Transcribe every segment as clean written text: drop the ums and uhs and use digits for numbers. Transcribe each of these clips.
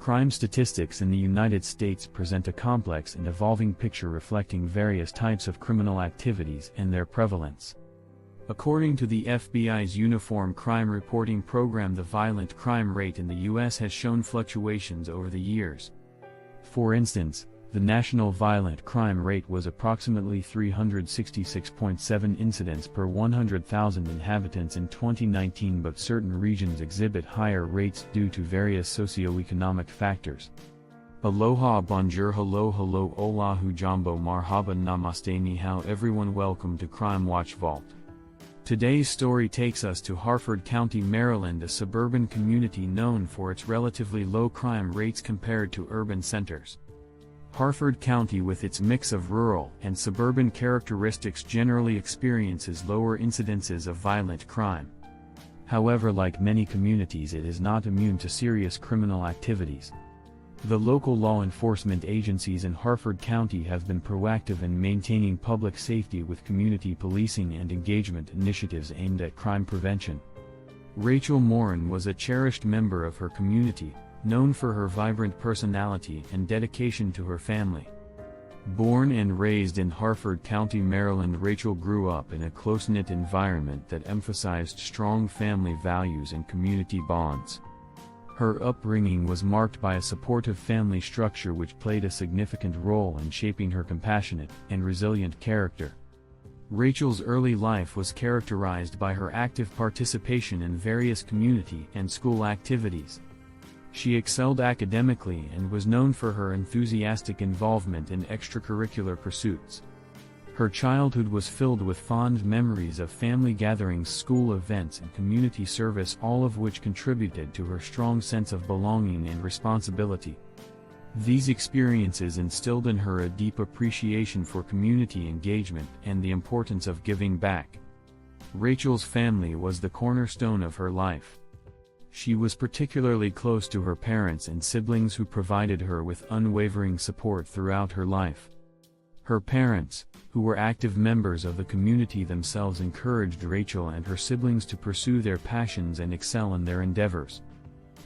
Crime statistics in the United States present a complex and evolving picture reflecting various types of criminal activities and their prevalence. According to the FBI's Uniform Crime Reporting Program, the violent crime rate in the U.S. has shown fluctuations over the years. For instance, the national violent crime rate was approximately 366.7 incidents per 100,000 inhabitants in 2019, but certain regions exhibit higher rates due to various socio-economic factors. Aloha, bonjour, hello, hola, hujambo, marhaba, namaste, ni hao, everyone, welcome to Crime Watch Vault. Today's story takes us to Harford County, Maryland, a suburban community known for its relatively low crime rates compared to urban centers. Harford County, with its mix of rural and suburban characteristics, generally experiences lower incidences of violent crime. However, like many communities, it is not immune to serious criminal activities. The local law enforcement agencies in Harford County have been proactive in maintaining public safety with community policing and engagement initiatives aimed at crime prevention. Rachel Morin was a cherished member of her community, known for her vibrant personality and dedication to her family. Born and raised in Harford County, Maryland, Rachel grew up in a close-knit environment that emphasized strong family values and community bonds. Her upbringing was marked by a supportive family structure which played a significant role in shaping her compassionate and resilient character. Rachel's early life was characterized by her active participation in various community and school activities. She excelled academically and was known for her enthusiastic involvement in extracurricular pursuits. Her childhood was filled with fond memories of family gatherings, school events, and community service, all of which contributed to her strong sense of belonging and responsibility. These experiences instilled in her a deep appreciation for community engagement and the importance of giving back. Rachel's family was the cornerstone of her life. She was particularly close to her parents and siblings, who provided her with unwavering support throughout her life. Her parents, who were active members of the community themselves, encouraged Rachel and her siblings to pursue their passions and excel in their endeavors.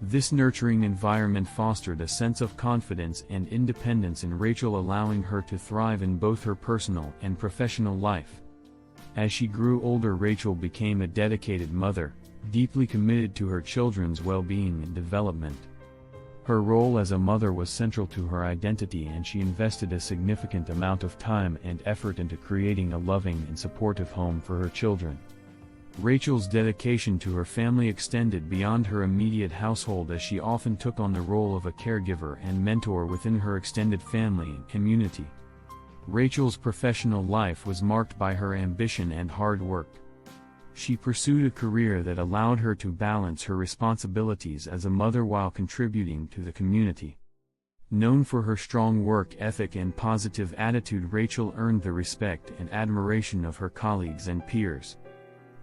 This nurturing environment fostered a sense of confidence and independence in Rachel, allowing her to thrive in both her personal and professional life. As she grew older, Rachel became a dedicated mother, deeply committed to her children's well-being and development. Her role as a mother was central to her identity, and she invested a significant amount of time and effort into creating a loving and supportive home for her children. Rachel's dedication to her family extended beyond her immediate household, as she often took on the role of a caregiver and mentor within her extended family and community. Rachel's professional life was marked by her ambition and hard work. She pursued a career that allowed her to balance her responsibilities as a mother while contributing to the community. Known for her strong work ethic and positive attitude, Rachel earned the respect and admiration of her colleagues and peers.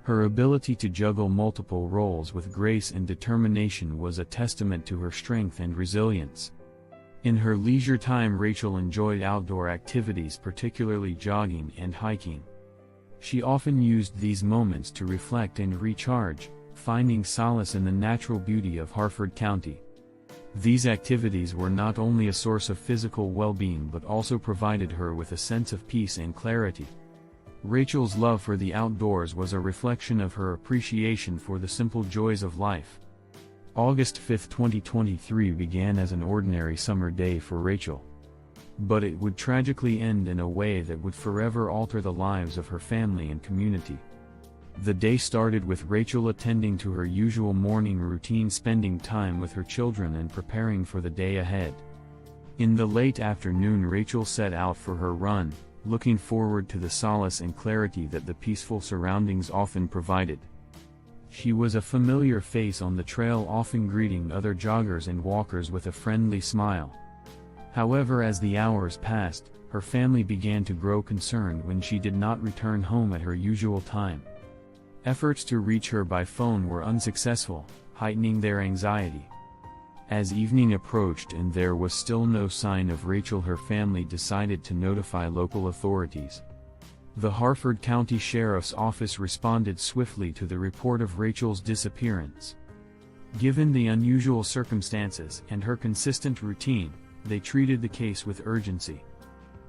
Her ability to juggle multiple roles with grace and determination was a testament to her strength and resilience. In her leisure time, Rachel enjoyed outdoor activities, particularly jogging and hiking. She often used these moments to reflect and recharge, finding solace in the natural beauty of Harford County. These activities were not only a source of physical well-being but also provided her with a sense of peace and clarity. Rachel's love for the outdoors was a reflection of her appreciation for the simple joys of life. August 5, 2023 began as an ordinary summer day for Rachel. But it would tragically end in a way that would forever alter the lives of her family and community. The day started with Rachel attending to her usual morning routine, spending time with her children and preparing for the day ahead. In the late afternoon, Rachel set out for her run, looking forward to the solace and clarity that the peaceful surroundings often provided. She was a familiar face on the trail, often greeting other joggers and walkers with a friendly smile. However, as the hours passed, her family began to grow concerned when she did not return home at her usual time. Efforts to reach her by phone were unsuccessful, heightening their anxiety. As evening approached and there was still no sign of Rachel, her family decided to notify local authorities. The Harford County Sheriff's Office responded swiftly to the report of Rachel's disappearance. Given the unusual circumstances and her consistent routine, they treated the case with urgency.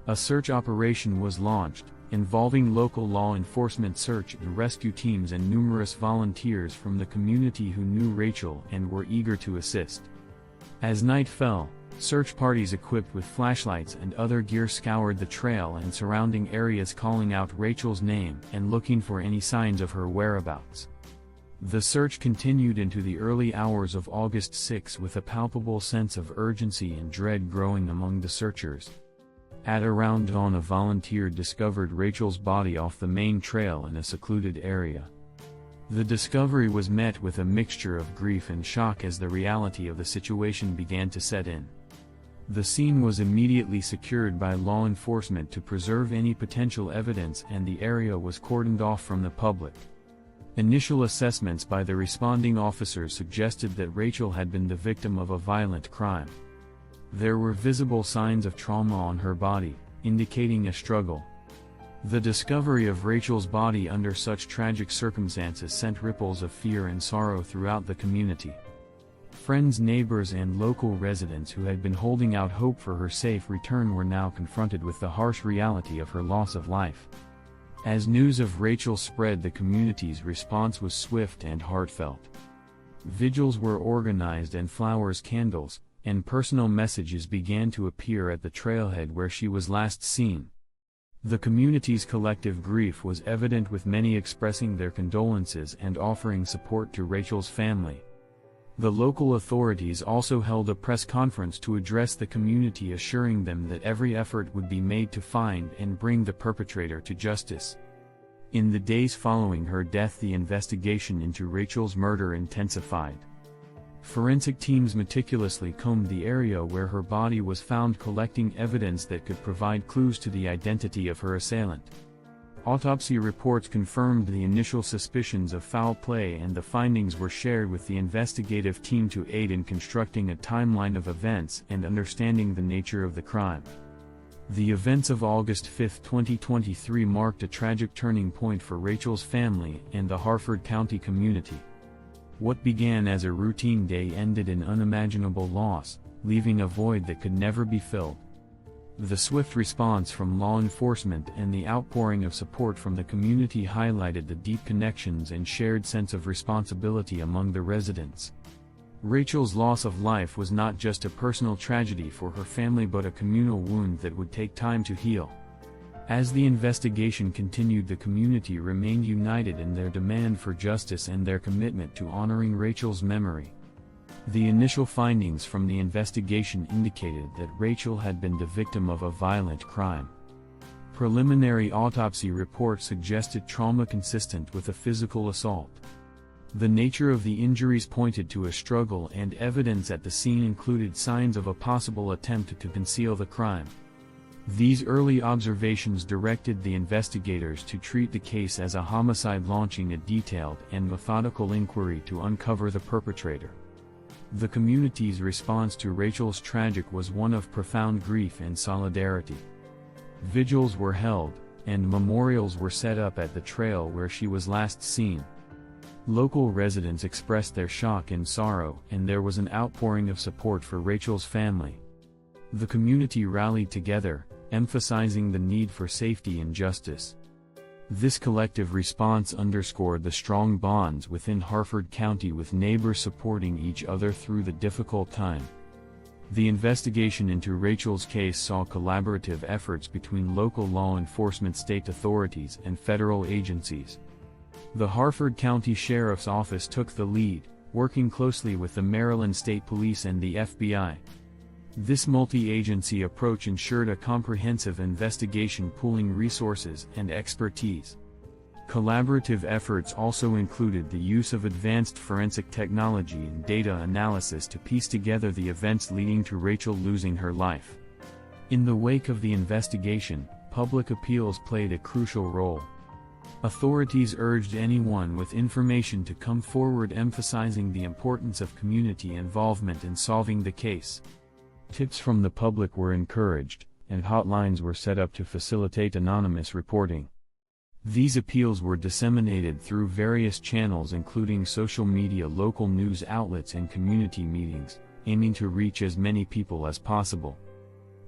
A search operation was launched, involving local law enforcement search and rescue teams and numerous volunteers from the community who knew Rachel and were eager to assist. As night fell, search parties equipped with flashlights and other gear scoured the trail and surrounding areas, calling out Rachel's name and looking for any signs of her whereabouts. The search continued into the early hours of August 6 with a palpable sense of urgency and dread growing among the searchers. At around dawn, a volunteer discovered Rachel's body off the main trail in a secluded area. The discovery was met with a mixture of grief and shock as the reality of the situation began to set in. The scene was immediately secured by law enforcement to preserve any potential evidence, and the area was cordoned off from the public. Initial assessments by the responding officers suggested that Rachel had been the victim of a violent crime. There were visible signs of trauma on her body, indicating a struggle. The discovery of Rachel's body under such tragic circumstances sent ripples of fear and sorrow throughout the community. Friends, neighbors, and local residents who had been holding out hope for her safe return were now confronted with the harsh reality of her loss of life. As news of Rachel spread, the community's response was swift and heartfelt. Vigils were organized and flowers, candles, and personal messages began to appear at the trailhead where she was last seen. The community's collective grief was evident, with many expressing their condolences and offering support to Rachel's family. The local authorities also held a press conference to address the community, assuring them that every effort would be made to find and bring the perpetrator to justice. In the days following her death, the investigation into Rachel's murder intensified. Forensic teams meticulously combed the area where her body was found, collecting evidence that could provide clues to the identity of her assailant. Autopsy reports confirmed the initial suspicions of foul play, and the findings were shared with the investigative team to aid in constructing a timeline of events and understanding the nature of the crime. The events of August 5, 2023 marked a tragic turning point for Rachel's family and the Harford County community. What began as a routine day ended in unimaginable loss, leaving a void that could never be filled. The swift response from law enforcement and the outpouring of support from the community highlighted the deep connections and shared sense of responsibility among the residents. Rachel's loss of life was not just a personal tragedy for her family, but a communal wound that would take time to heal. As the investigation continued, the community remained united in their demand for justice and their commitment to honoring Rachel's memory. The initial findings from the investigation indicated that Rachel had been the victim of a violent crime. Preliminary autopsy reports suggested trauma consistent with a physical assault. The nature of the injuries pointed to a struggle, and evidence at the scene included signs of a possible attempt to conceal the crime. These early observations directed the investigators to treat the case as a homicide, launching a detailed and methodical inquiry to uncover the perpetrator. The community's response to Rachel's tragedy was one of profound grief and solidarity. Vigils were held, and memorials were set up at the trail where she was last seen. Local residents expressed their shock and sorrow, and there was an outpouring of support for Rachel's family. The community rallied together, emphasizing the need for safety and justice. This collective response underscored the strong bonds within Harford County, with neighbors supporting each other through the difficult time. The investigation into Rachel's case saw collaborative efforts between local law enforcement, state authorities, and federal agencies. The Harford County Sheriff's Office took the lead, working closely with the Maryland State Police and the FBI. This multi-agency approach ensured a comprehensive investigation, pooling resources and expertise. Collaborative efforts also included the use of advanced forensic technology and data analysis to piece together the events leading to Rachel losing her life. In the wake of the investigation, public appeals played a crucial role. Authorities urged anyone with information to come forward, emphasizing the importance of community involvement in solving the case. Tips from the public were encouraged, and hotlines were set up to facilitate anonymous reporting. These appeals were disseminated through various channels including social media, local news outlets and community meetings, aiming to reach as many people as possible.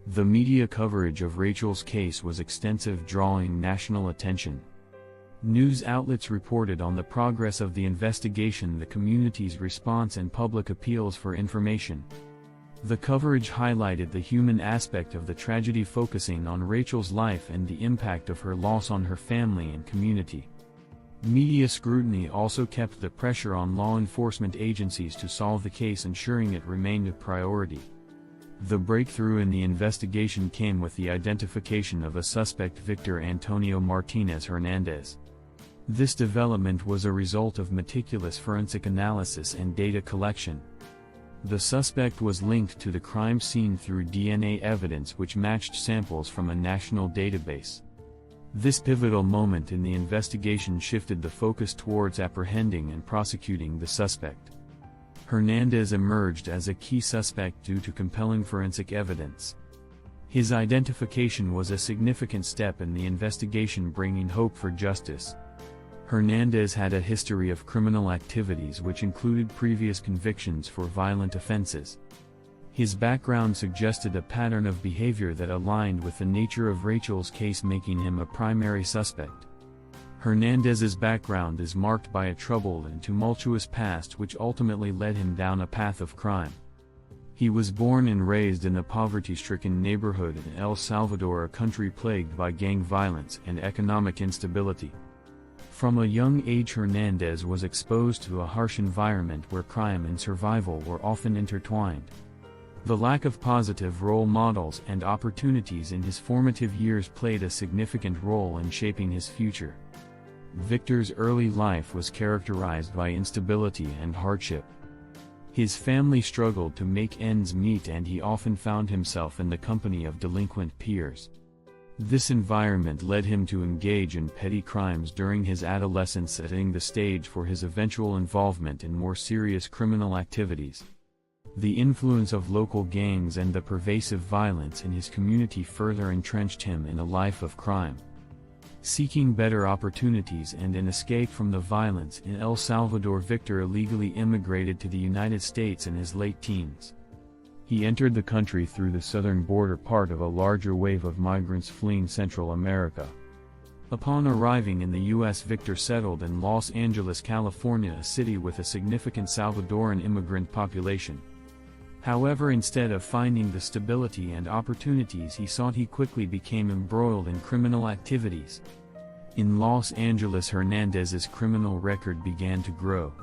The media coverage of Rachel's case was extensive, drawing national attention. News outlets reported on the progress of the investigation, the community's response and public appeals for information. The coverage highlighted the human aspect of the tragedy, focusing on Rachel's life and the impact of her loss on her family and community. Media scrutiny also kept the pressure on law enforcement agencies to solve the case, ensuring it remained a priority. The breakthrough in the investigation came with the identification of a suspect, Victor Antonio Martinez Hernandez. This development was a result of meticulous forensic analysis and data collection. The suspect was linked to the crime scene through DNA evidence which matched samples from a national database. This pivotal moment in the investigation shifted the focus towards apprehending and prosecuting the suspect. Hernandez emerged as a key suspect due to compelling forensic evidence. His identification was a significant step in the investigation, bringing hope for justice. Hernandez had a history of criminal activities which included previous convictions for violent offenses. His background suggested a pattern of behavior that aligned with the nature of Rachel's case, making him a primary suspect. Hernandez's background is marked by a troubled and tumultuous past which ultimately led him down a path of crime. He was born and raised in a poverty-stricken neighborhood in El Salvador, a country plagued by gang violence and economic instability. From a young age, Hernandez was exposed to a harsh environment where crime and survival were often intertwined. The lack of positive role models and opportunities in his formative years played a significant role in shaping his future. Victor's early life was characterized by instability and hardship. His family struggled to make ends meet, and he often found himself in the company of delinquent peers. This environment led him to engage in petty crimes during his adolescence, setting the stage for his eventual involvement in more serious criminal activities. The influence of local gangs and the pervasive violence in his community further entrenched him in a life of crime. Seeking better opportunities and an escape from the violence in El Salvador, Victor illegally immigrated to the United States in his late teens. He entered the country through the southern border, part of a larger wave of migrants fleeing Central America. Upon arriving in the U.S., Victor settled in Los Angeles, California, a city with a significant Salvadoran immigrant population. However, instead of finding the stability and opportunities he sought, he quickly became embroiled in criminal activities. In Los Angeles, Hernandez's criminal record began to grow.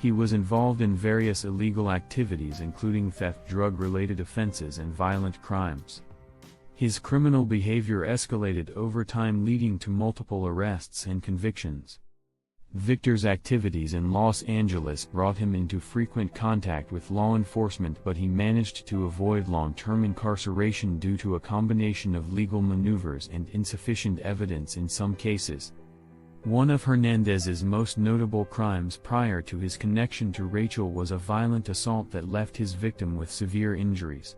He was involved in various illegal activities including theft, drug-related offenses and violent crimes. His criminal behavior escalated over time, leading to multiple arrests and convictions. Victor's activities in Los Angeles brought him into frequent contact with law enforcement, but he managed to avoid long-term incarceration due to a combination of legal maneuvers and insufficient evidence in some cases. One of Hernandez's most notable crimes prior to his connection to Rachel was a violent assault that left his victim with severe injuries.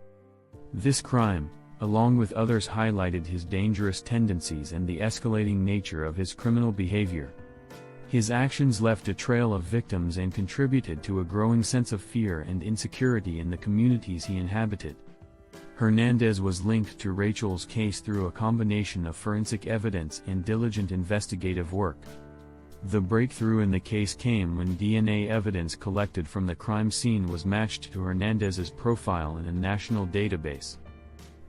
This crime, along with others, highlighted his dangerous tendencies and the escalating nature of his criminal behavior. His actions left a trail of victims and contributed to a growing sense of fear and insecurity in the communities he inhabited. Hernandez was linked to Rachel's case through a combination of forensic evidence and diligent investigative work. The breakthrough in the case came when DNA evidence collected from the crime scene was matched to Hernandez's profile in a national database.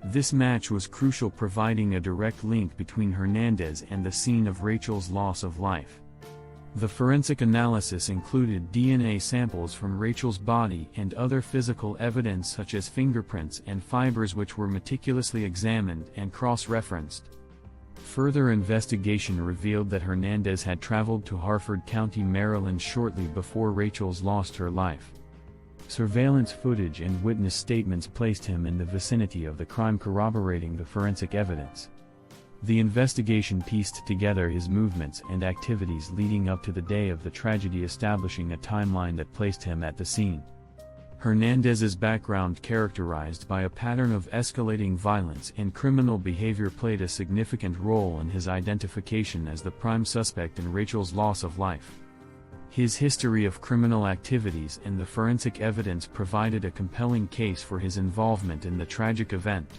This match was crucial, providing a direct link between Hernandez and the scene of Rachel's loss of life. The forensic analysis included DNA samples from Rachel's body and other physical evidence such as fingerprints and fibers, which were meticulously examined and cross-referenced. Further investigation revealed that Hernandez had traveled to Harford County, Maryland shortly before Rachel's lost her life. Surveillance footage and witness statements placed him in the vicinity of the crime, corroborating the forensic evidence. The investigation pieced together his movements and activities leading up to the day of the tragedy, establishing a timeline that placed him at the scene. Hernandez's background, characterized by a pattern of escalating violence and criminal behavior, played a significant role in his identification as the prime suspect in Rachel's loss of life. His history of criminal activities and the forensic evidence provided a compelling case for his involvement in the tragic event.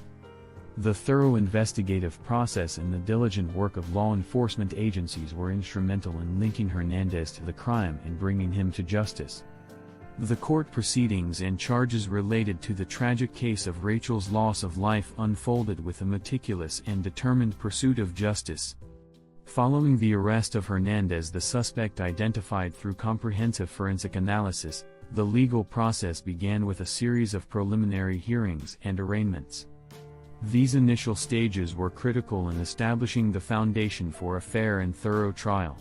The thorough investigative process and the diligent work of law enforcement agencies were instrumental in linking Hernandez to the crime and bringing him to justice. The court proceedings and charges related to the tragic case of Rachel's loss of life unfolded with a meticulous and determined pursuit of justice. Following the arrest of Hernandez, the suspect identified through comprehensive forensic analysis, the legal process began with a series of preliminary hearings and arraignments. These initial stages were critical in establishing the foundation for a fair and thorough trial.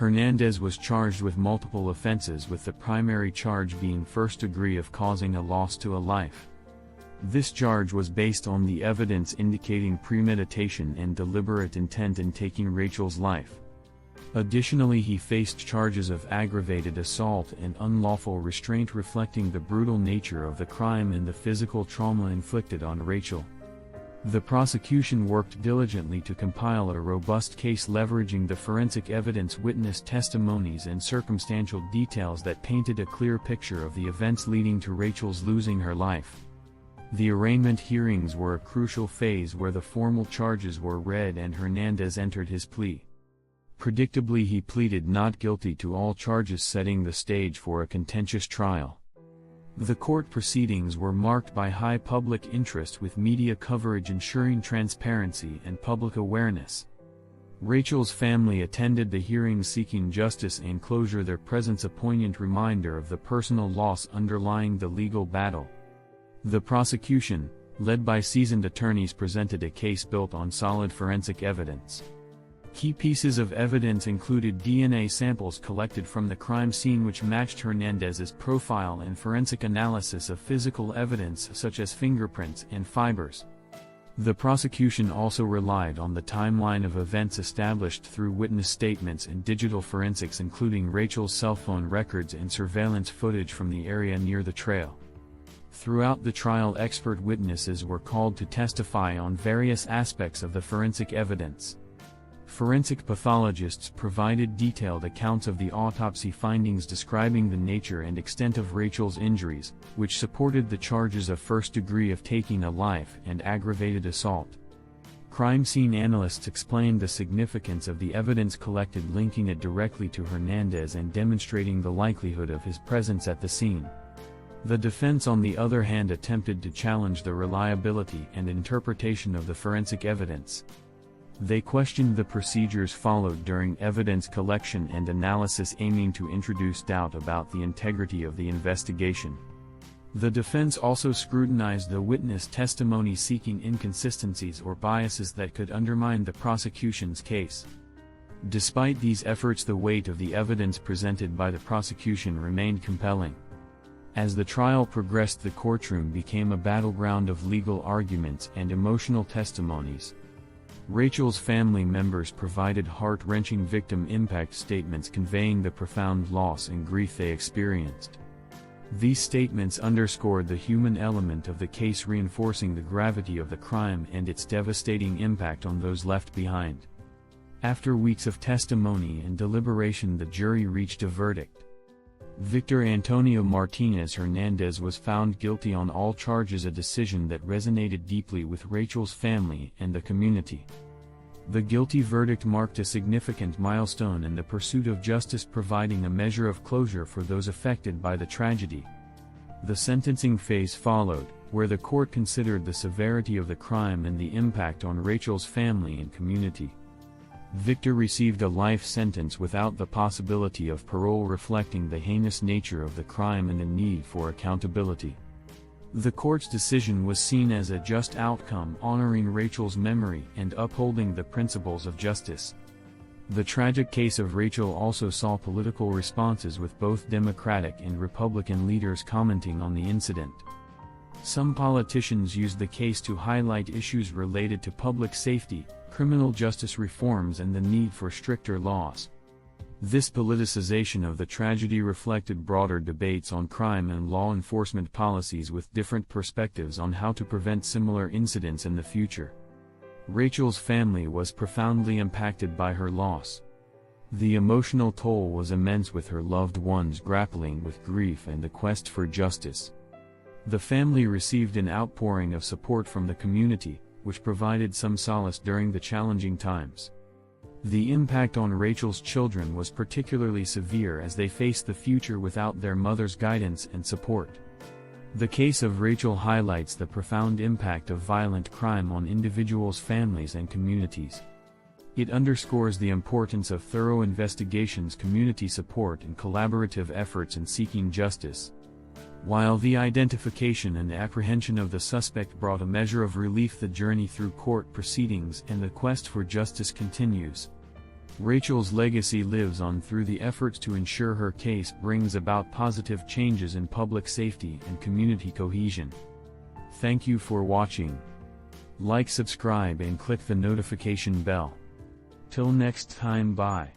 Hernandez was charged with multiple offenses, with the primary charge being first degree of causing a loss to a life. This charge was based on the evidence indicating premeditation and deliberate intent in taking Rachel's life. Additionally, he faced charges of aggravated assault and unlawful restraint, reflecting the brutal nature of the crime and the physical trauma inflicted on Rachel. The prosecution worked diligently to compile a robust case, leveraging the forensic evidence, witness testimonies, and circumstantial details that painted a clear picture of the events leading to Rachel's losing her life. The arraignment hearings were a crucial phase where the formal charges were read and Hernandez entered his plea. Predictably, he pleaded not guilty to all charges, setting the stage for a contentious trial. The court proceedings were marked by high public interest, with media coverage ensuring transparency and public awareness. Rachel's family attended the hearings seeking justice and closure, their presence a poignant reminder of the personal loss underlying the legal battle. The prosecution, led by seasoned attorneys, presented a case built on solid forensic evidence. Key pieces of evidence included DNA samples collected from the crime scene which matched Hernandez's profile, and forensic analysis of physical evidence such as fingerprints and fibers. The prosecution also relied on the timeline of events established through witness statements and digital forensics, including Rachel's cell phone records and surveillance footage from the area near the trail. Throughout the trial, expert witnesses were called to testify on various aspects of the forensic evidence. Forensic pathologists provided detailed accounts of the autopsy findings, describing the nature and extent of Rachel's injuries, which supported the charges of first degree of taking a life and aggravated assault. Crime scene analysts explained the significance of the evidence collected, linking it directly to Hernandez and demonstrating the likelihood of his presence at the scene. The defense, on the other hand, attempted to challenge the reliability and interpretation of the forensic evidence. They questioned the procedures followed during evidence collection and analysis, aiming to introduce doubt about the integrity of the investigation. The defense also scrutinized the witness testimony, seeking inconsistencies or biases that could undermine the prosecution's case. Despite these efforts, the weight of the evidence presented by the prosecution remained compelling. As the trial progressed, the courtroom became a battleground of legal arguments and emotional testimonies. Rachel's family members provided heart-wrenching victim impact statements, conveying the profound loss and grief they experienced. These statements underscored the human element of the case, reinforcing the gravity of the crime and its devastating impact on those left behind. After weeks of testimony and deliberation, the jury reached a verdict. Victor Antonio Martinez Hernandez was found guilty on all charges, a decision that resonated deeply with Rachel's family and the community. The guilty verdict marked a significant milestone in the pursuit of justice, providing a measure of closure for those affected by the tragedy. The sentencing phase followed, where the court considered the severity of the crime and the impact on Rachel's family and community. Victor received a life sentence without the possibility of parole, reflecting the heinous nature of the crime and the need for accountability. The court's decision was seen as a just outcome, honoring Rachel's memory and upholding the principles of justice. The tragic case of Rachel also saw political responses, with both Democratic and Republican leaders commenting on the incident. Some politicians used the case to highlight issues related to public safety, criminal justice reforms, and the need for stricter laws. This politicization of the tragedy reflected broader debates on crime and law enforcement policies with different perspectives on how to prevent similar incidents in the future. Rachel's family was profoundly impacted by her loss. The emotional toll was immense, with her loved ones grappling with grief and the quest for justice. The family received an outpouring of support from the community, which provided some solace during the challenging times. The impact on Rachel's children was particularly severe as they faced the future without their mother's guidance and support. The case of Rachel highlights the profound impact of violent crime on individuals, families, and communities. It underscores the importance of thorough investigations, community support, and collaborative efforts in seeking justice. While the identification and apprehension of the suspect brought a measure of relief, the journey through court proceedings and the quest for justice continues. Rachel's legacy lives on through the efforts to ensure her case brings about positive changes in public safety and community cohesion. Thank you for watching. Like, subscribe, and click the notification bell. Till next time, bye.